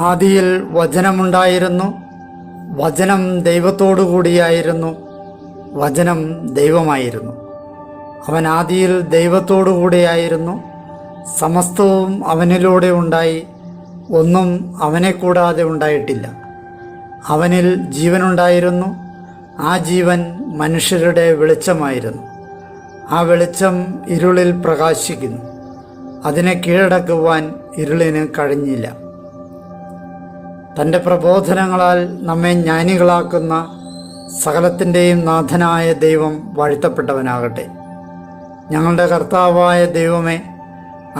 ആദിയിൽ വചനമുണ്ടായിരുന്നു, വചനം ദൈവത്തോടു കൂടിയായിരുന്നു, വചനം ദൈവമായിരുന്നു. അവൻ ആദിയിൽ ദൈവത്തോടു കൂടിയായിരുന്നു. സമസ്തവും അവനിലൂടെ ഉണ്ടായി, ഒന്നും അവനെ കൂടാതെ ഉണ്ടായിട്ടില്ല. അവനിൽ ജീവനുണ്ടായിരുന്നു, ആ ജീവൻ മനുഷ്യരുടെ വെളിച്ചമായിരുന്നു. ആ വെളിച്ചം ഇരുളിൽ പ്രകാശിക്കുന്നു, അതിനെ കീഴടക്കുവാൻ ഇരുളിന് കഴിഞ്ഞില്ല. തൻ്റെ പ്രബോധനങ്ങളാൽ നമ്മെ ജ്ഞാനികളാക്കുന്ന സകലത്തിൻ്റെയും നാഥനായ ദൈവം വാഴ്ത്തപ്പെട്ടവനാകട്ടെ. ഞങ്ങളുടെ കർത്താവായ ദൈവമേ,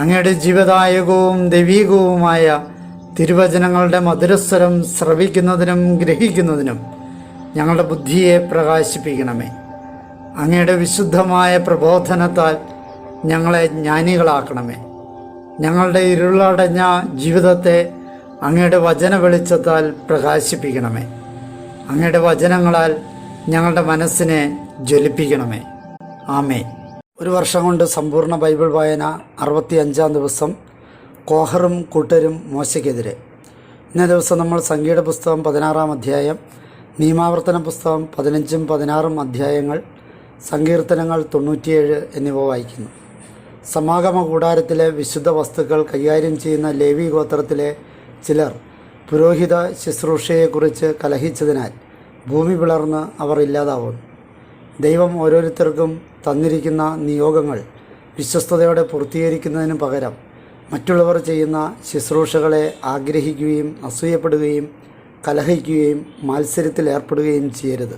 അങ്ങയുടെ ജീവദായകവും ദൈവീകവുമായ തിരുവചനങ്ങളുടെ മധുരസ്വരം ശ്രവിക്കുന്നതിനും ഗ്രഹിക്കുന്നതിനും ഞങ്ങളുടെ ബുദ്ധിയെ പ്രകാശിപ്പിക്കണമേ. അങ്ങയുടെ വിശുദ്ധമായ പ്രബോധനത്താൽ ഞങ്ങളെ ജ്ഞാനികളാക്കണമേ. ഞങ്ങളുടെ ഇരുളടഞ്ഞ ജീവിതത്തെ അങ്ങയുടെ വചന വെളിച്ചത്താൽ പ്രകാശിപ്പിക്കണമേ. അങ്ങയുടെ വചനങ്ങളാൽ ഞങ്ങളുടെ മനസ്സിനെ ജ്വലിപ്പിക്കണമേ. ആമേൻ. ഒരു വർഷം കൊണ്ട് സമ്പൂർണ്ണ ബൈബിൾ വായന 65-ാം ദിവസം. കോഹറും കൂട്ടരും മോശയ്ക്കെതിരെ. ഇന്നേ ദിവസം നമ്മൾ സംഖ്യയുടെ പുസ്തകം 16-ാം അധ്യായം, നിയമാവർത്തന പുസ്തകം 15-ഉം 16-ഉം അധ്യായങ്ങൾ, സങ്കീർത്തനങ്ങൾ 97 എന്നിവ വായിക്കുന്നു. സമാഗമ കൂടാരത്തിലെ വിശുദ്ധ വസ്തുക്കൾ കൈകാര്യം ചെയ്യുന്ന ലേവി ഗോത്രത്തിലെ ചിലർ പുരോഹിത ശുശ്രൂഷയെക്കുറിച്ച് കലഹിച്ചതിനാൽ ഭൂമി പിളർന്ന് അവർ ഇല്ലാതാവുന്നു. ദൈവം ഓരോരുത്തർക്കും തന്നിരിക്കുന്ന നിയോഗങ്ങൾ വിശ്വസ്തയോടെ പൂർത്തീകരിക്കുന്നതിന് പകരം മറ്റുള്ളവർ ചെയ്യുന്ന ശുശ്രൂഷകളെ ആഗ്രഹിക്കുകയും അസൂയപ്പെടുകയും കലഹിക്കുകയും മത്സരത്തിൽ ഏർപ്പെടുകയും ചെയ്യരുത്.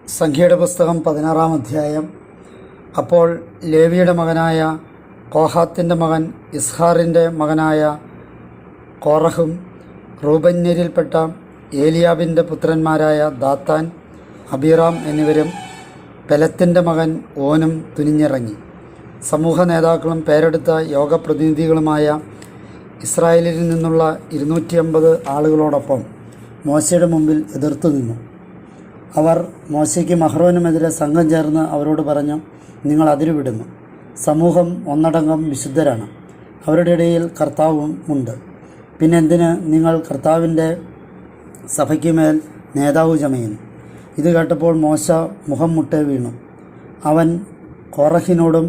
സംഖ്യയുടെ പുസ്തകം 16-ാം അധ്യായം. അപ്പോൾ ലേവിയുടെ മകനായ കോഹാത്തിൻ്റെ മകൻ ഇസ്ഹാറിൻ്റെ മകനായ കോറഹും റൂബന്യരിൽപ്പെട്ട ഏലിയാബിൻ്റെ പുത്രന്മാരായ ദാത്താൻ, അബീറാം എന്നിവരും പെലത്തിൻ്റെ മകൻ ഓനും തുനിഞ്ഞിറങ്ങി. സമൂഹ നേതാക്കളും പേരെടുത്ത യോഗപ്രതിനിധികളുമായ ഇസ്രായേലിൽ നിന്നുള്ള 250 ആളുകളോടൊപ്പം മോശയുടെ മുമ്പിൽ എതിർത്തു നിന്നു. അവർ മോശയ്ക്കും അഹ്റോനുമെതിരെ സംഘം ചേർന്ന് അവരോട് പറഞ്ഞു, നിങ്ങൾ അതിരുവിടുന്നു. സമൂഹം ഒന്നടങ്കം വിശുദ്ധരാണ്, അവരുടെ ഇടയിൽ കർത്താവും ഉണ്ട്. പിന്നെന്തിന് നിങ്ങൾ കർത്താവിൻ്റെ സഭയ്ക്കുമേൽ നേതാവ് ചമയുന്നു? ഇത് കേട്ടപ്പോൾ മോശ മുഖം മുട്ടേ വീണു. അവൻ കോറഹിനോടും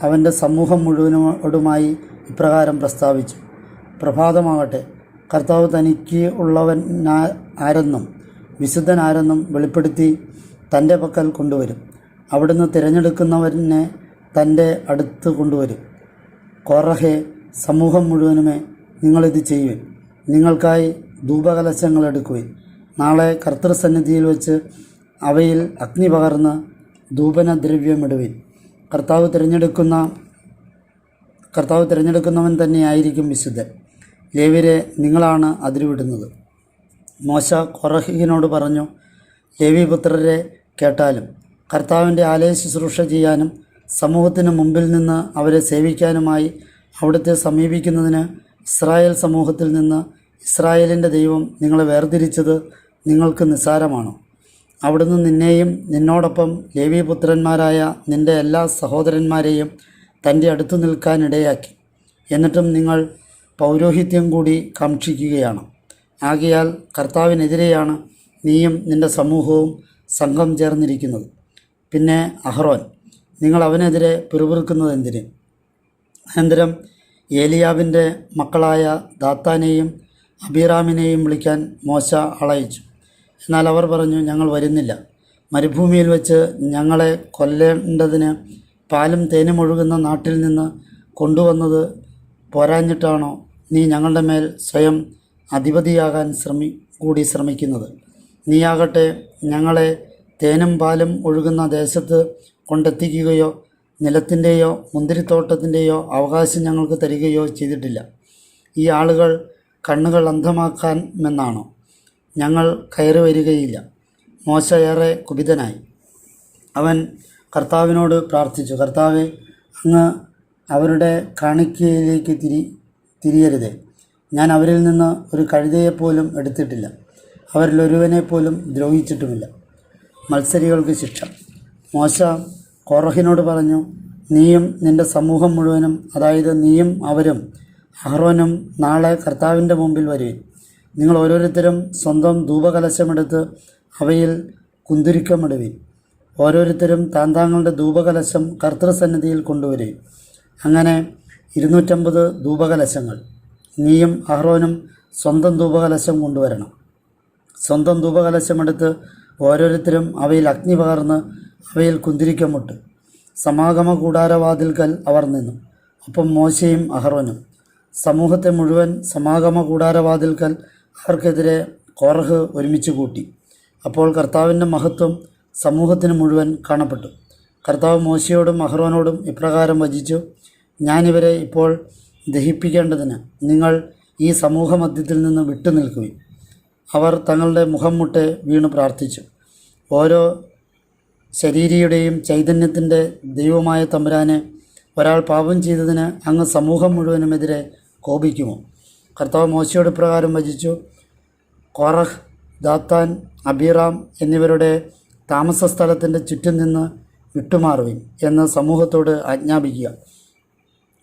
അവൻ്റെ സമൂഹം മുഴുവനോടുമായി ഇപ്രകാരം പ്രസ്താവിച്ചു: പ്രഭാതമാകട്ടെ, കർത്താവ് തനിക്ക് ഉള്ളവൻ ആരെന്നും വിശുദ്ധൻ ആരെന്നും വെളിപ്പെടുത്തി തൻ്റെ പക്കൽ കൊണ്ടുവരും. അവിടുന്ന് തിരഞ്ഞെടുക്കുന്നവനെ തൻ്റെ അടുത്ത് കൊണ്ടുവരും. കോറഹെ, സമൂഹം മുഴുവനുമേ, നിങ്ങളിത് ചെയ്യുവിൻ. നിങ്ങൾക്കായി ധൂപകലശങ്ങൾ എടുക്കുവിൻ. നാളെ കർത്തൃസന്നിധിയിൽ വെച്ച് അവയിൽ അഗ്നി പകർന്ന് ധൂപനദ്രവ്യമിടുവിൻ. കർത്താവ് തിരഞ്ഞെടുക്കുന്നവൻ തന്നെയായിരിക്കും വിശുദ്ധൻ. ലേവ്യരെ, നിങ്ങളാണ് അതിരുവിടുന്നത്. മോശ കോറഹിനോട് പറഞ്ഞു, ലേവ്യപുത്രരെ കേട്ടാലും, കർത്താവിൻ്റെ ആലയ ശുശ്രൂഷ ചെയ്യാനും സമൂഹത്തിന് മുമ്പിൽ നിന്ന് അവരെ സേവിക്കാനുമായി അവിടുത്തെ സമീപിക്കുന്നതിന് ഇസ്രായേൽ സമൂഹത്തിൽ നിന്ന് ഇസ്രായേലിൻ്റെ ദൈവം നിങ്ങളെ വേർതിരിച്ചത് നിങ്ങൾക്ക് നിസ്സാരമാണോ? അവിടുന്ന് നിന്നെയും നിന്നോടൊപ്പം ലേവ്യപുത്രന്മാരായ നിൻ്റെ എല്ലാ സഹോദരന്മാരെയും തൻ്റെ അടുത്തു നിൽക്കാനിടയാക്കി. എന്നിട്ടും നിങ്ങൾ പൗരോഹിത്യം കൂടി കാക്ഷിക്കുകയാണ്. ആകയാൽ കർത്താവിനെതിരെയാണ് നീയും നിൻ്റെ സമൂഹവും സംഘം ചേർന്നിരിക്കുന്നത്. പിന്നെ അഹ്റോൻ, നിങ്ങൾ അവനെതിരെ പിറുപിറുക്കുന്നത് എന്തിന്? അനന്തരം ഏലിയാബിൻ്റെ മക്കളായ ദാത്താനെയും അബീറാമിനെയും വിളിക്കാൻ മോശ ആളയച്ചു. എന്നാൽ അവർ പറഞ്ഞു, ഞങ്ങൾ വരുന്നില്ല. മരുഭൂമിയിൽ വെച്ച് ഞങ്ങളെ കൊല്ലേണ്ടതിന് പാലും തേനും ഒഴുകുന്ന നാട്ടിൽ നിന്ന് കൊണ്ടുവന്നത് പോരാഞ്ഞിട്ടാണോ നീ ഞങ്ങളുടെ മേൽ സ്വയം അധിപതിയാകാൻ ശ്രമിക്കുന്നത്? നീയാകട്ടെ ഞങ്ങളെ തേനും പാലും ഒഴുകുന്ന ദേശത്ത് കൊണ്ടെത്തിക്കുകയോ നിലത്തിൻ്റെയോ മുന്തിരിത്തോട്ടത്തിൻ്റെയോ അവകാശം ഞങ്ങൾക്ക് തരികയോ ചെയ്തിട്ടില്ല. ഈ ആളുകൾ കണ്ണുകൾ അന്ധമാക്കാമെന്നാണോ? ഞങ്ങൾ കയറി വരികയില്ല. മോശ ഏറെ കുപിതനായി. അവൻ കർത്താവിനോട് പ്രാർത്ഥിച്ചു, കർത്താവേ, അങ്ങ് അവരുടെ കാണിക്കയിലേക്ക് തിരിയരുതേ. ഞാൻ അവരിൽ നിന്ന് ഒരു കഴുതയെപ്പോലും എടുത്തിട്ടില്ല, അവരിലൊരുവനെപ്പോലും ദ്രോഹിച്ചിട്ടുമില്ല. മത്സരികൾക്ക് ശിക്ഷ. മോശ കോറഹിനോട് പറഞ്ഞു, നീയും നിൻ്റെ സമൂഹം മുഴുവനും, അതായത് നീയും അവരും അഹ്റോനും നാളെ കർത്താവിൻ്റെ മുമ്പിൽ വരുവിൻ. നിങ്ങൾ ഓരോരുത്തരും സ്വന്തം ധൂപകലശമെടുത്ത് അവയിൽ കുന്തുരുക്കമിടുവിൻ. ഓരോരുത്തരും താന്താങ്ങളുടെ ധൂപകലശം കർത്തൃസന്നിധിയിൽ കൊണ്ടുവരുവിൻ. അങ്ങനെ 250 ധൂപകലശങ്ങൾ. നീയും അഹ്റോനും സ്വന്തം ധൂപകലശം കൊണ്ടുവരണം. സ്വന്തം ധൂപകലശമെടുത്ത് ഓരോരുത്തരും അവയിൽ അഗ്നി പകർന്ന് അവയിൽ കുന്തിരിക്കമുട്ട് സമാഗമ കൂടാരവാതിൽക്കൽ അവർ നിന്നു. ഒപ്പം മോശയും അഹ്റോനും സമൂഹത്തെ മുഴുവൻ സമാഗമ കൂടാരവാതിൽക്കൽ അവർക്കെതിരെ കോറഹ് ഒരുമിച്ച് കൂട്ടി. അപ്പോൾ കർത്താവിൻ്റെ മഹത്വം സമൂഹത്തിന് മുഴുവൻ കാണപ്പെട്ടു. കർത്താവ് മോശയോടും അഹ്റോനോടും ഇപ്രകാരം വചിച്ചു: ഞാനിവരെ ഇപ്പോൾ ദഹിപ്പിക്കേണ്ടതിന് നിങ്ങൾ ഈ സമൂഹമധ്യത്തിൽ നിന്ന് വിട്ടുനിൽക്കുവിൻ. അവർ തങ്ങളുടെ മുഖം മുട്ടെ വീണ് പ്രാർത്ഥിച്ചു: ഓരോ ശരീരിയുടെയും ചൈതന്യത്തിൻ്റെ ദൈവമായ തമ്പുരാനെ, ഒരാൾ പാപം ചെയ്തതിന് അങ്ങ് സമൂഹം മുഴുവനുമെതിരെ കോപിക്കുമോ? കർത്താവ് മോശയോട് പ്രകാരം വചിച്ചു: കോറഹ്, ദാത്താൻ, അബീറാം എന്നിവരുടെ താമസ സ്ഥലത്തിൻ്റെ ചുറ്റും നിന്ന് വിട്ടുമാറുവിൻ എന്ന് സമൂഹത്തോട് ആജ്ഞാപിക്കുക.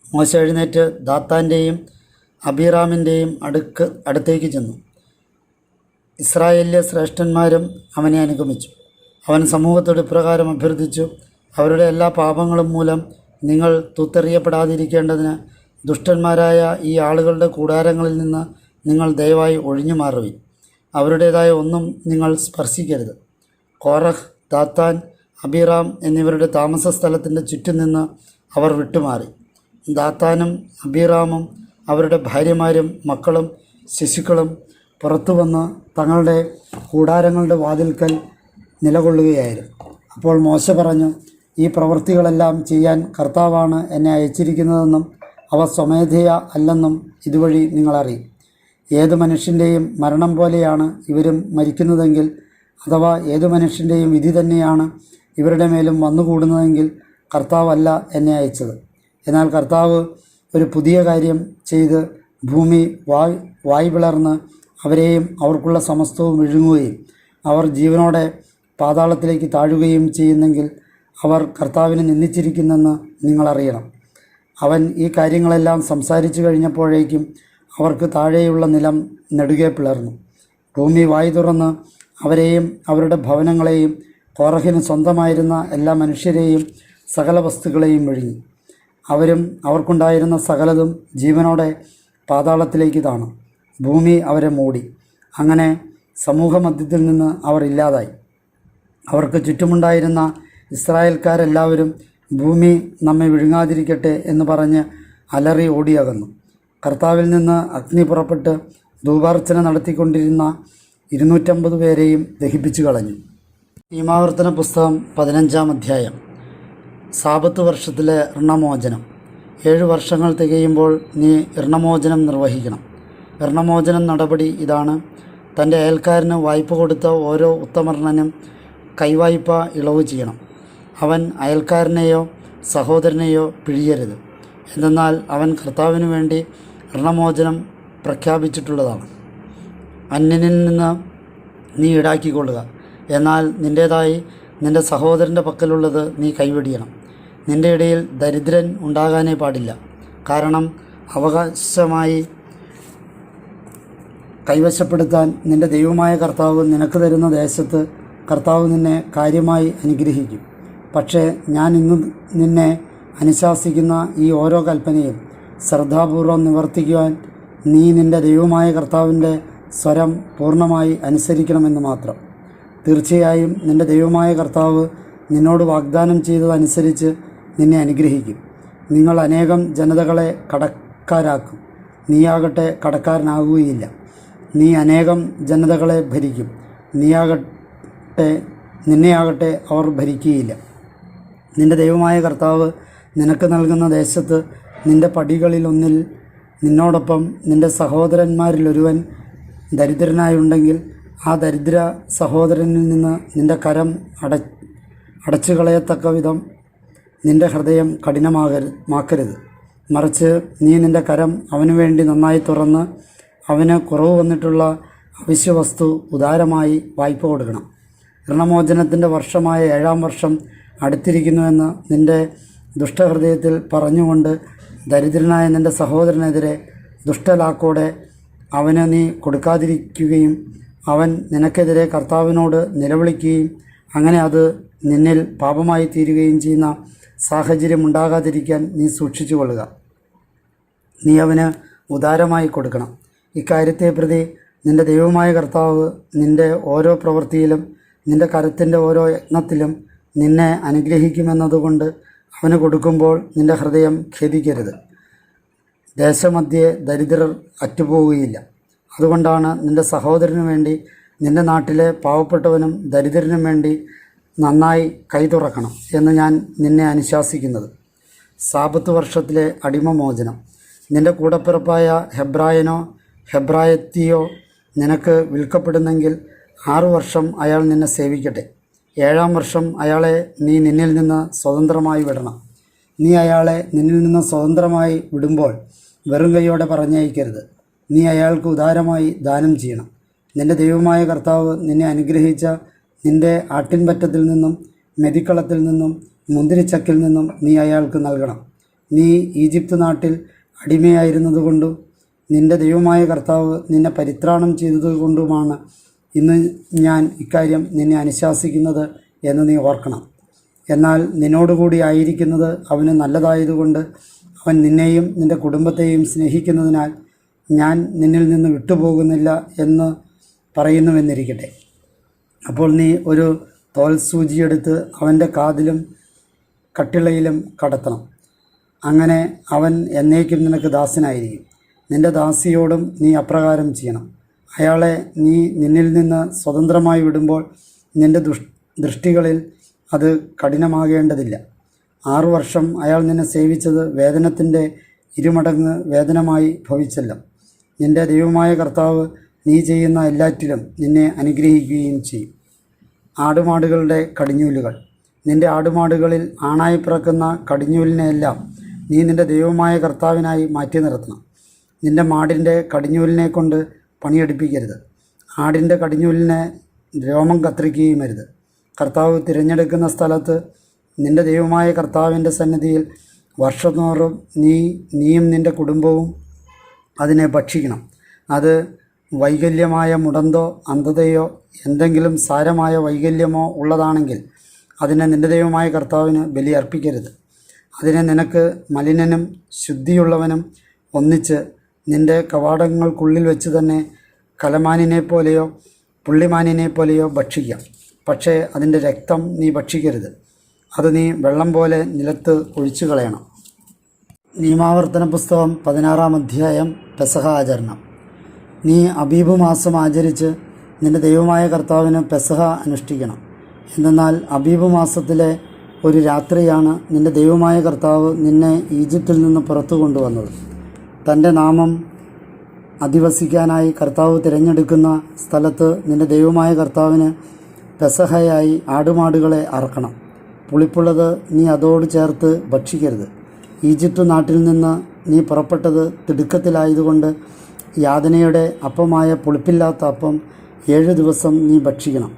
മോശ എഴുന്നേറ്റ് ദാത്താൻ്റെയും അബീറാമിൻ്റെയും അടുത്തേക്ക് ചെന്നു. ഇസ്രായേലിലെ ശ്രേഷ്ഠന്മാരും അവനെ അനുഗമിച്ചു. അവൻ സമൂഹത്തോട് ഇപ്രകാരം അഭ്യർത്ഥിച്ചു: അവരുടെ എല്ലാ പാപങ്ങളും മൂലം നിങ്ങൾ തൂത്തെറിയപ്പെടാതിരിക്കേണ്ടതിന് ദുഷ്ടന്മാരായ ഈ ആളുകളുടെ കൂടാരങ്ങളിൽ നിന്ന് നിങ്ങൾ ദയവായി ഒഴിഞ്ഞു മാറുവിൻ. അവരുടേതായ ഒന്നും നിങ്ങൾ സ്പർശിക്കരുത്. കോറഹ്, ദാത്താൻ, അബീറാം എന്നിവരുടെ താമസ സ്ഥലത്തിൻ്റെ ചുറ്റും നിന്ന് അവർ വിട്ടുമാറി. ദാത്താനും അബീറാമും അവരുടെ ഭാര്യമാരും മക്കളും ശിശുക്കളും പുറത്തു വന്ന് തങ്ങളുടെ കൂടാരങ്ങളുടെ വാതിൽക്കൽ നിലകൊള്ളുകയായിരുന്നു. അപ്പോൾ മോശ പറഞ്ഞു: ഈ പ്രവൃത്തികളെല്ലാം ചെയ്യാൻ കർത്താവാണ് എന്നെ അയച്ചിരിക്കുന്നതെന്നും അവ സ്വമേധയാ അല്ലെന്നും ഇതുവഴി നിങ്ങളറിയും. ഏതു മനുഷ്യൻ്റെയും മരണം പോലെയാണ് ഇവരും മരിക്കുന്നതെങ്കിൽ, അഥവാ ഏതു മനുഷ്യൻ്റെയും വിധി തന്നെയാണ് ഇവരുടെ മേലും വന്നുകൂടുന്നതെങ്കിൽ കർത്താവല്ല എന്നെ അയച്ചത്. എന്നാൽ കർത്താവ് ഒരു പുതിയ കാര്യം ചെയ്ത് ഭൂമി വായ് പിളർന്ന് അവരെയും അവർക്കുള്ള സമസ്തവും വിഴുങ്ങുകയും അവർ ജീവനോടെ പാതാളത്തിലേക്ക് താഴുകയും ചെയ്യുന്നെങ്കിൽ അവർ കർത്താവിനെ നിന്ദിച്ചിരിക്കുന്നെന്ന് നിങ്ങളറിയണം. അവൻ ഈ കാര്യങ്ങളെല്ലാം സംസാരിച്ചു കഴിഞ്ഞപ്പോഴേക്കും അവർക്ക് താഴെയുള്ള നിലം നെടുകെ പിളർന്നു. ഭൂമി വായ് തുറന്ന് അവരെയും അവരുടെ ഭവനങ്ങളെയും കോറഹിന് സ്വന്തമായിരുന്ന എല്ലാ മനുഷ്യരെയും സകല വസ്തുക്കളെയും വിഴുങ്ങി. അവരും അവർക്കുണ്ടായിരുന്ന സകലതും ജീവനോടെ പാതാളത്തിലേക്ക് താണു. ഭൂമി അവരെ മൂടി. അങ്ങനെ സമൂഹമധ്യത്തിൽ നിന്ന് അവർ ഇല്ലാതായി. അവർക്ക് ചുറ്റുമുണ്ടായിരുന്ന ഇസ്രായേൽക്കാരെല്ലാവരും ഭൂമി നമ്മെ വിഴുങ്ങാതിരിക്കട്ടെ എന്ന് പറഞ്ഞ് അലറി ഓടിയകന്നു. കർത്താവിൽ നിന്ന് അഗ്നി പുറപ്പെട്ട് ധൂപാർച്ചന നടത്തിക്കൊണ്ടിരുന്ന 250 പേരെയും ദഹിപ്പിച്ചു കളഞ്ഞു. നിയമാവർത്തന പുസ്തകം 15-ാം അധ്യായം. സാബത്ത് വർഷത്തിലെ ഋണമോചനം. 7 വർഷങ്ങൾ തികയുമ്പോൾ നീ ഋണമോചനം നിർവഹിക്കണം. ഋണമോചനം നടപടി ഇതാണ്: തൻ്റെ അയൽക്കാരന് വായ്പ കൊടുത്ത ഓരോ ഉത്തമർണനും കൈവായ്പ ഇളവ് ചെയ്യണം. അവൻ അയൽക്കാരനെയോ സഹോദരനെയോ പിഴിയരുത്. എന്തെന്നാൽ അവൻ കർത്താവിന് വേണ്ടി ഋണമോചനം പ്രഖ്യാപിച്ചിട്ടുള്ളതാണ്. അന്യനിൽ നിന്ന് നീ ഈടാക്കിക്കൊള്ളുക. എന്നാൽ നിൻ്റേതായി നിൻ്റെ സഹോദരൻ്റെ പക്കലുള്ളത് നീ കൈവെടിയണം. നിൻ്റെ ഇടയിൽ ദരിദ്രൻ ഉണ്ടാകാനേ പാടില്ല. കാരണം അവകാശമായി കൈവശപ്പെടുത്താൻ നിൻ്റെ ദൈവമായ കർത്താവ് നിനക്ക് തരുന്ന ദേശത്ത് കർത്താവ് നിന്നെ കാര്യമായി അനുഗ്രഹിക്കും. പക്ഷേ ഞാൻ ഇന്ന് നിന്നെ അനുശാസിക്കുന്ന ഈ ഓരോ കൽപ്പനയും ശ്രദ്ധാപൂർവം നിവർത്തിക്കുവാൻ നീ നിൻ്റെ ദൈവമായ കർത്താവിൻ്റെ സ്വരം പൂർണ്ണമായി അനുസരിക്കണമെന്ന് മാത്രം. തീർച്ചയായും നിൻ്റെ ദൈവമായ കർത്താവ് നിന്നോട് വാഗ്ദാനം ചെയ്തതനുസരിച്ച് നിന്നെ അനുഗ്രഹിക്കും. നിങ്ങൾ അനേകം ജനതകളെ കടക്കാരാക്കും. നീയാകട്ടെ കടക്കാരനാകുകയില്ല. നീ അനേകം ജനതകളെ ഭരിക്കും. നിന്നെയാകട്ടെ അവർ ഭരിക്കുകയില്ല. നിൻ്റെ ദൈവമായ കർത്താവ് നിനക്ക് നൽകുന്ന ദേശത്ത് നിൻ്റെ പടികളിലൊന്നിൽ നിന്നോടൊപ്പം നിൻ്റെ സഹോദരന്മാരിലൊരുവൻ ദരിദ്രനായുണ്ടെങ്കിൽ ആ ദരിദ്ര സഹോദരനിൽ നിന്ന് നിൻ്റെ കരം അടച്ചു കളയത്തക്ക വിധം നിൻ്റെ ഹൃദയം കഠിനമാക്കരുത്. മറിച്ച് നീ നിൻ്റെ കരം അവനു വേണ്ടി നന്നായി തുറന്ന് അവന് കുറവ് വന്നിട്ടുള്ള അവശ്യവസ്തു ഉദാരമായി വായ്പ കൊടുക്കണം. ഋണമോചനത്തിൻ്റെ വർഷമായ 7-ാം വർഷം അടുത്തിരിക്കുന്നുവെന്ന് നിൻ്റെ ദുഷ്ടഹൃദയത്തിൽ പറഞ്ഞുകൊണ്ട് ദരിദ്രനായ നിൻ്റെ സഹോദരനെതിരെ ദുഷ്ടലാക്കോടെ അവന് നീ കൊടുക്കാതിരിക്കുകയും അവൻ നിനക്കെതിരെ കർത്താവിനോട് നിലവിളിക്കുകയും അങ്ങനെ അത് നിന്നിൽ പാപമായി തീരുകയും ചെയ്യുന്ന സാഹചര്യം ഉണ്ടാകാതിരിക്കാൻ നീ സൂക്ഷിച്ചു കൊള്ളുക. നീ അവന് ഉദാരമായി കൊടുക്കണം. ഇക്കാര്യത്തെ പ്രതി നിന്റെ ദൈവമായ കർത്താവ് നിന്റെ ഓരോ പ്രവൃത്തിയിലും നിന്റെ കരത്തിൻ്റെ ഓരോ യത്നത്തിലും നിന്നെ അനുഗ്രഹിക്കുമെന്നതുകൊണ്ട് അവന് കൊടുക്കുമ്പോൾ നിന്റെ ഹൃദയം ഖേദിക്കരുത്. ദേശമധ്യേ ദരിദ്രർ അറ്റുപോവുകയില്ല. അതുകൊണ്ടാണ് നിന്റെ സഹോദരനു വേണ്ടി നിന്റെ നാട്ടിലെ പാവപ്പെട്ടവനും ദരിദ്രനും വേണ്ടി നന്നായി കൈ തുറക്കണം എന്ന് ഞാൻ നിന്നെ അനുശാസിക്കുന്നത്. സാബത്ത് വർഷത്തിലെ അടിമമോചനം. നിന്റെ കൂടപ്പിറപ്പായ ഹെബ്രായനോ ഹെബ്രായത്തിയോ നിനക്ക് വിൽക്കപ്പെടുന്നെങ്കിൽ 6 വർഷം അയാൾ നിന്നെ സേവിക്കട്ടെ. 7-ാം വർഷം അയാളെ നീ നിന്നിൽ നിന്ന് സ്വതന്ത്രമായി വിടണം. നീ അയാളെ നിന്നിൽ നിന്ന് സ്വതന്ത്രമായി വിടുമ്പോൾ വെറും കൈയോടെ പറഞ്ഞയക്കരുത്. നീ അയാൾക്ക് ഉദാരമായി ദാനം ചെയ്യണം. നിന്റെ ദൈവമായ കർത്താവ് നിന്നെ അനുഗ്രഹിച്ച നിന്റെ ആട്ടിൻപറ്റത്തിൽ നിന്നും മെതിക്കളത്തിൽ നിന്നും മുന്തിരിച്ചക്കിൽ നിന്നും നീ അയാൾക്ക് നൽകണം. നീ ഈജിപ്ത് നാട്ടിൽ അടിമയായിരുന്നതുകൊണ്ടും നിന്റെ ദൈവമായ കർത്താവ് നിന്നെ പരിത്രാണം ചെയ്തതുകൊണ്ടുമാണ് ഇന്ന് ഞാൻ ഇക്കാര്യം നിന്നെ അനുശാസിക്കുന്നത് എന്ന് നീ ഓർക്കണം. എന്നാൽ നിന്നോടുകൂടി ആയിരിക്കുന്നത് അവന് നല്ലതായതുകൊണ്ട് അവൻ നിന്നെയും നിന്റെ കുടുംബത്തെയും സ്നേഹിക്കുന്നതിനാൽ ഞാൻ നിന്നിൽ നിന്ന് വിട്ടുപോകുന്നില്ല എന്ന് പറയുന്നുവെന്നിരിക്കട്ടെ. അപ്പോൾ നീ ഒരു തോൽ സൂചിയെടുത്ത് അവൻ്റെ കാതിലും കട്ടിളയിലും കടത്തണം. അങ്ങനെ അവൻ എന്നേക്കും നിനക്ക് ദാസനായിരിക്കും. നിന്റെ ദാസിയോടും നീ അപ്രകാരം ചെയ്യണം. അയാളെ നീ നിന്നിൽ നിന്ന് സ്വതന്ത്രമായി വിടുമ്പോൾ നിന്റെ ദൃഷ്ടികളിൽ അത് കഠിനമാകേണ്ടതില്ല. 6 വർഷം അയാൾ നിന്നെ സേവിച്ചത് വേതനത്തിൻ്റെ 2 മടങ്ങ് വേതനമായി ഭവിച്ചല്ലോ. നിന്റെ ദൈവമായ കർത്താവ് നീ ചെയ്യുന്ന എല്ലാറ്റിലും നിന്നെ അനുഗ്രഹിക്കുകയും ചെയ്യും. ആടുമാടുകളുടെ കടിഞ്ഞൂലുകൾ. നിന്റെ ആടുമാടുകളിൽ ആണായി പിറക്കുന്ന കടിഞ്ഞൂലിനെയെല്ലാം നീ നിന്റെ ദൈവമായ കർത്താവിനായി മാറ്റി നിർത്തണം. നിന്റെ മാടിൻ്റെ കടിഞ്ഞൂലിനെ കൊണ്ട് പണിയെടുപ്പിക്കരുത്. ആടിൻ്റെ കടിഞ്ഞൂലിനെ രോമം കത്രിക്കുകയും അരുത്. കർത്താവ് തിരഞ്ഞെടുക്കുന്ന സ്ഥലത്ത് നിന്റെ ദൈവമായ കർത്താവിൻ്റെ സന്നിധിയിൽ വർഷത്തോറും നീയും നിന്റെ കുടുംബവും അതിനെ ഭക്ഷിക്കണം. അത് വൈകല്യമായ മുടന്തോ അന്ധതയോ എന്തെങ്കിലും സാരമായ വൈകല്യമോ ഉള്ളതാണെങ്കിൽ അതിനെ നിന്റെ ദൈവമായ കർത്താവിന് ബലി അർപ്പിക്കരുത്. അതിനെ നിനക്ക് മലിനനും ശുദ്ധിയുള്ളവനും ഒന്നിച്ച് നിന്റെ കവാടങ്ങൾക്കുള്ളിൽ വെച്ച് തന്നെ കലമാനിനെ പോലെയോ പുള്ളിമാനിനെ പോലെയോ ഭക്ഷിക്കാം. പക്ഷേ അതിൻ്റെ രക്തം നീ ഭക്ഷിക്കരുത്. അത് നീ വെള്ളം പോലെ നിലത്ത് ഒഴിച്ചു കളയണം. നിയമാവർത്തന പുസ്തകം 16-ാം അധ്യായം. പെസഹ ആചരണം. നീ അബീബ് മാസം ആചരിച്ച് നിന്റെ ദൈവമായ കർത്താവിന് പെസഹ അനുഷ്ഠിക്കണം. എന്തെന്നാൽ അബീബ് മാസത്തിലെ ഒരു രാത്രിയാണ് നിന്റെ ദൈവമായ കർത്താവ് നിന്നെ ഈജിപ്തിൽ നിന്ന് പുറത്തു കൊണ്ടുവന്നത്. തൻ്റെ നാമം അധിവസിക്കാനായി കർത്താവ് തിരഞ്ഞെടുക്കുന്ന സ്ഥലത്ത് നിന്റെ ദൈവമായ കർത്താവിന് പെസഹയായി ആടുമാടുകളെ അറക്കണം. പുളിപ്പുള്ളത് നീ അതോട് ചേർത്ത് ഭക്ഷിക്കരുത്. ഈജിപ്ത് നാട്ടിൽ നിന്ന് നീ പുറപ്പെട്ടത് തിടുക്കത്തിലായതുകൊണ്ട് യാതനയുടെ അപ്പമായ പുളിപ്പില്ലാത്ത അപ്പം 7 ദിവസം നീ ഭക്ഷിക്കണം.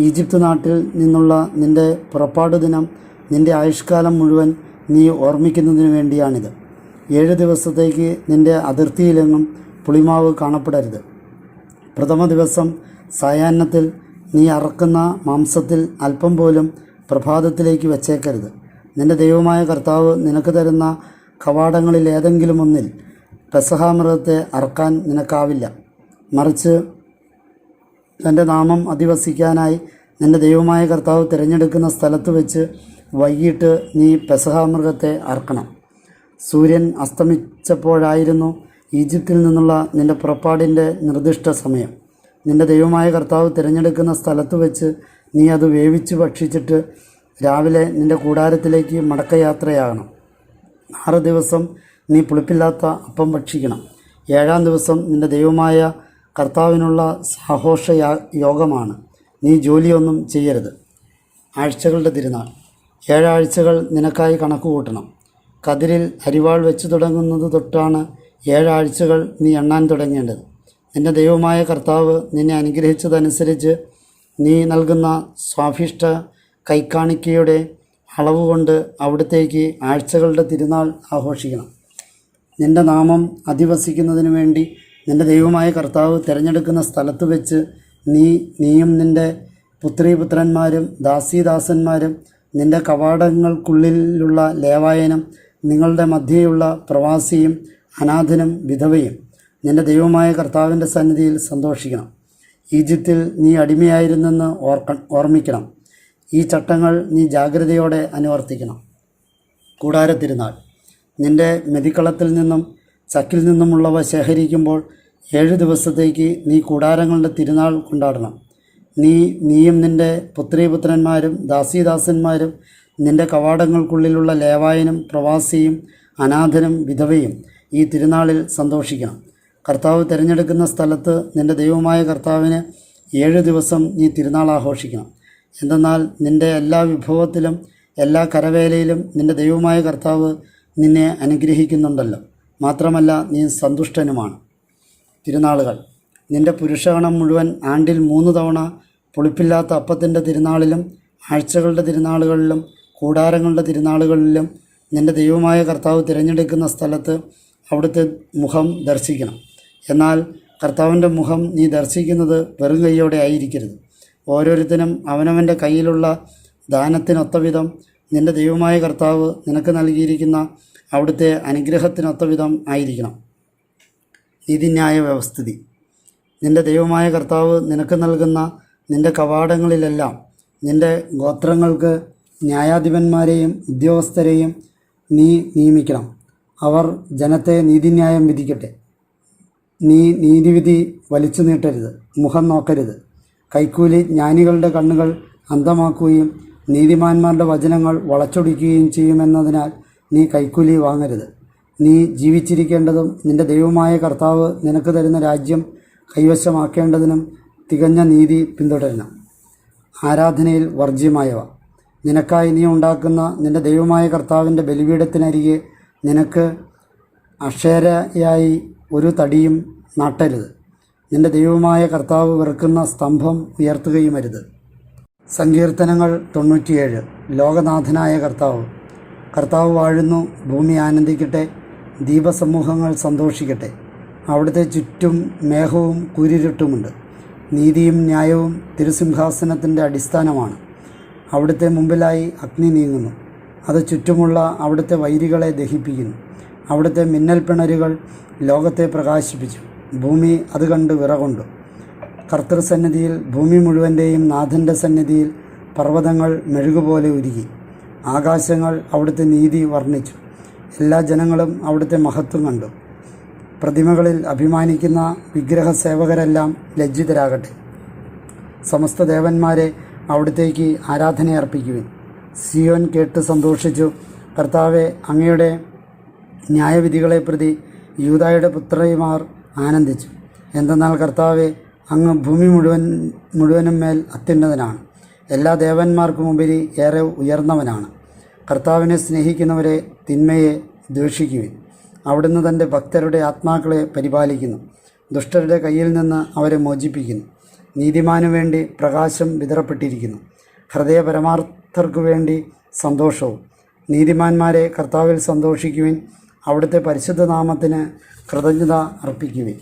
ഈജിപ്ത് നാട്ടിൽ നിന്നുള്ള നിന്റെ പുറപ്പാട് ദിനം നിന്റെ ആയുഷ്കാലം മുഴുവൻ നീ ഓർമ്മിക്കുന്നതിന് വേണ്ടിയാണിത്. 7 ദിവസത്തേക്ക് നിന്റെ അതിർത്തിയിലെങ്ങും പുളിമാവ് കാണപ്പെടരുത്. പ്രഥമ ദിവസം സായാഹ്നത്തിൽ നീ അറക്കുന്ന മാംസത്തിൽ അല്പം പോലും പ്രഭാതത്തിലേക്ക് വച്ചേക്കരുത്. നിന്റെ ദൈവമായ കർത്താവ് നിനക്ക് തരുന്ന കവാടങ്ങളിൽ ഏതെങ്കിലും ഒന്നിൽ പെസഹാമൃഗത്തെ അറക്കാൻ നിനക്കാവില്ല. മറിച്ച് തൻ്റെ നാമം അധിവസിക്കാനായി നിന്റെ ദൈവമായ കർത്താവ് തിരഞ്ഞെടുക്കുന്ന സ്ഥലത്ത് വെച്ച് വൈകിട്ട് നീ പെസഹാമൃഗത്തെ അറക്കണം. സൂര്യൻ അസ്തമിച്ചപ്പോഴായിരുന്നു ഈജിപ്തിൽ നിന്നുള്ള നിന്റെ പുറപ്പാടിൻ്റെ നിർദ്ദിഷ്ട സമയം. നിന്റെ ദൈവമായ കർത്താവ് തിരഞ്ഞെടുക്കുന്ന സ്ഥലത്ത് വെച്ച് നീ അത് വേവിച്ച് ഭക്ഷിച്ചിട്ട് രാവിലെ നിന്റെ കൂടാരത്തിലേക്ക് മടക്കയാത്രയാകണം. 6 ദിവസം നീ പുളിപ്പില്ലാത്ത അപ്പം ഭക്ഷിക്കണം. 7-ാം ദിവസം നിന്റെ ദൈവമായ കർത്താവിനുള്ള സാഘോഷ യോഗമാണ്. നീ ജോലിയൊന്നും ചെയ്യരുത്. ആഴ്ചകളുടെ തിരുനാൾ. 7 ആഴ്ചകൾ നിനക്കായി കണക്ക് കൂട്ടണം. കതിരിൽ അരിവാൾ വെച്ച് തുടങ്ങുന്നത് തൊട്ടാണ് 7 ആഴ്ചകൾ നീ എണ്ണാൻ തുടങ്ങേണ്ടത്. നിന്റെ ദൈവമായ കർത്താവ് നിന്നെ അനുഗ്രഹിച്ചതനുസരിച്ച് നീ നൽകുന്ന സ്വാഭിഷ്ട കൈക്കാണിക്കയുടെ അളവുകൊണ്ട് അവിടത്തേക്ക് ആഴ്ചകളുടെ തിരുനാൾ ആഘോഷിക്കണം. നിൻ്റെ നാമം അധിവസിക്കുന്നതിന് വേണ്ടി നിൻ്റെ ദൈവമായ കർത്താവ് തിരഞ്ഞെടുക്കുന്ന സ്ഥലത്ത് വെച്ച് നീയും നിൻ്റെ പുത്രീപുത്രന്മാരും ദാസീദാസന്മാരും നിൻ്റെ കവാടങ്ങൾക്കുള്ളിലുള്ള ലേവായനും നിങ്ങളുടെ മധ്യേയുള്ള പ്രവാസിയും അനാഥനും വിധവയും നിൻ്റെ ദൈവമായ കർത്താവിൻ്റെ സന്നിധിയിൽ സന്തോഷിക്കണം. ഈജിപ്തിൽ നീ അടിമയായിരുന്നെന്ന് ഓർമ്മിക്കണം. ഈ ചട്ടങ്ങൾ നീ ജാഗ്രതയോടെ അനുവർത്തിക്കണം. കൂടാരത്തിരുന്നാൾ. നിൻ്റെ മെതിക്കളത്തിൽ നിന്നും ചക്കിൽ നിന്നുമുള്ളവ ശേഖരിക്കുമ്പോൾ 7 ദിവസത്തേക്ക് നീ കൂടാരങ്ങളുടെ തിരുനാൾ കൊണ്ടാടണം. നീയും നിൻ്റെ പുത്രീപുത്രന്മാരും ദാസീദാസന്മാരും നിൻ്റെ കവാടങ്ങൾക്കുള്ളിലുള്ള ലേവായനും പ്രവാസിയും അനാഥനും വിധവയും ഈ തിരുനാളിൽ സന്തോഷിക്കണം. കർത്താവ് തിരഞ്ഞെടുക്കുന്ന സ്ഥലത്ത് നിൻ്റെ ദൈവമായ കർത്താവിന് 7 ദിവസം നീ തിരുനാൾ ആഘോഷിക്കണം. എന്തെന്നാൽ നിൻ്റെ എല്ലാ വിഭവത്തിലും എല്ലാ കരവേലയിലും നിൻ്റെ ദൈവമായ കർത്താവ് നിന്നെ അനുഗ്രഹിക്കുന്നുണ്ടല്ലോ. മാത്രമല്ല നീ സന്തുഷ്ടനുമാണ്. തിരുനാളുകൾ. നിൻ്റെ പുരുഷഗണം മുഴുവൻ ആണ്ടിൽ 3 തവണ പുളിപ്പില്ലാത്ത അപ്പത്തിൻ്റെ തിരുനാളിലും ആഴ്ചകളുടെ തിരുനാളുകളിലും കൂടാരങ്ങളുടെ തിരുനാളുകളിലും നിൻ്റെ ദൈവമായ കർത്താവ് തിരഞ്ഞെടുക്കുന്ന സ്ഥലത്ത് അവിടുത്തെ മുഖം ദർശിക്കണം. എന്നാൽ കർത്താവിൻ്റെ മുഖം നീ ദർശിക്കുന്നത് വെറും കൈയോടെ ആയിരിക്കരുത്. ഓരോരുത്തരും അവനവൻ്റെ കയ്യിലുള്ള ദാനത്തിനൊത്തവിധം നിൻ്റെ ദൈവമായ കർത്താവ് നിനക്ക് നൽകിയിരിക്കുന്ന അവിടുത്തെ അനുഗ്രഹത്തിനൊത്തവിധം ആയിരിക്കണം. നീതിന്യായ വ്യവസ്ഥിതി. നിൻ്റെ ദൈവമായ കർത്താവ് നിനക്ക് നൽകുന്ന നിൻ്റെ കവാടങ്ങളിലെല്ലാം നിൻ്റെ ഗോത്രങ്ങൾക്ക് ന്യായാധിപന്മാരെയും ഉദ്യോഗസ്ഥരെയും നീ നിയമിക്കണം. അവർ ജനത്തെ നീതിന്യായം വിധിക്കട്ടെ. നീ നീതിവിധി വലിച്ചു നീട്ടരുത്, മുഖം നോക്കരുത്. കൈക്കൂലി ജ്ഞാനികളുടെ കണ്ണുകൾ അന്ധമാക്കുകയും നീതിമാന്മാരുടെ വചനങ്ങൾ വളച്ചൊടിക്കുകയും ചെയ്യുമെന്നതിനാൽ നീ കൈക്കൂലി വാങ്ങരുത്. നീ ജീവിച്ചിരിക്കേണ്ടതും നിൻ്റെ ദൈവമായ കർത്താവ് നിനക്ക് തരുന്ന രാജ്യം കൈവശമാക്കേണ്ടതിനും തികഞ്ഞ നീതി പിന്തുടരണം. ആരാധനയിൽ വർജ്യമായവ. നിനക്കായി നീ ഉണ്ടാക്കുന്ന നിൻ്റെ ദൈവമായ കർത്താവിൻ്റെ ബലിപീഠത്തിനരികെ നിനക്ക് അക്ഷരയായി ഒരു തടിയും നാട്ടരുത്. നിൻ്റെ ദൈവമായ കർത്താവ് വെറുക്കുന്ന സ്തംഭം ഉയർത്തുകയുമരുത്. സങ്കീർത്തനങ്ങൾ 97. ലോകനാഥനായ കർത്താവ്. കർത്താവ് വാഴുന്നു, ഭൂമി ആനന്ദിക്കട്ടെ, ദീപസമൂഹങ്ങൾ സന്തോഷിക്കട്ടെ. അവിടുത്തെ ചുറ്റും മേഘവും കൂരിരുട്ടുമുണ്ട്. നീതിയും ന്യായവും തിരുസിംഹാസനത്തിൻ്റെ അടിസ്ഥാനമാണ്. അവിടുത്തെ മുമ്പിലായി അഗ്നി നീങ്ങുന്നു. അത് ചുറ്റുമുള്ള അവിടുത്തെ വൈരികളെ ദഹിപ്പിക്കുന്നു. അവിടുത്തെ മിന്നൽ പിണരുകൾ ലോകത്തെ പ്രകാശിപ്പിച്ചു. ഭൂമി അത് കണ്ട് വിറകൊണ്ടു. കർത്തൃസന്നിധിയിൽ ഭൂമി മുഴുവൻ്റെയും നാഥൻ്റെ സന്നിധിയിൽ പർവ്വതങ്ങൾ മെഴുകുപോലെ ഉരുകി. ആകാശങ്ങൾ അവിടുത്തെ നീതി വർണ്ണിച്ചു. എല്ലാ ജനങ്ങളും അവിടുത്തെ മഹത്വം കണ്ടു. പ്രതിമകളിൽ അഭിമാനിക്കുന്ന വിഗ്രഹസേവകരെല്ലാം ലജ്ജിതരാകട്ടെ. സമസ്ത ദേവന്മാരെ അവിടുത്തേക്ക് ആരാധനയർപ്പിക്കുവിൻ. സിയോൻ കേട്ട് സന്തോഷിച്ചു. കർത്താവെ, അങ്ങയുടെ ന്യായവിധികളെ പ്രതി യൂദായുടെ പുത്രിമാർ ആനന്ദിച്ചു. എന്തെന്നാൽ കർത്താവെ, അങ്ങ് ഭൂമി മുഴുവനും മേൽ അത്യുന്നതനാണ്. എല്ലാ ദേവന്മാർക്കും ഉപരി ഏറെ ഉയർന്നവനാണ്. കർത്താവിനെ സ്നേഹിക്കുന്നവരെ തിന്മയെ ദ്വേഷിക്കുവിൻ. അവിടുന്ന് തൻ്റെ ഭക്തരുടെ ആത്മാക്കളെ പരിപാലിക്കുന്നു. ദുഷ്ടരുടെ കയ്യിൽ നിന്ന് അവരെ മോചിപ്പിക്കുന്നു. നീതിമാനു വേണ്ടി പ്രകാശം വിതറപ്പെട്ടിരിക്കുന്നു, ഹൃദയപരമാർത്ഥർക്കു വേണ്ടി സന്തോഷവും. നീതിമാന്മാരെ കർത്താവിൽ സന്തോഷിക്കുവിൻ. അവിടുത്തെ പരിശുദ്ധ നാമത്തിന് കൃതജ്ഞത അർപ്പിക്കുവിൻ.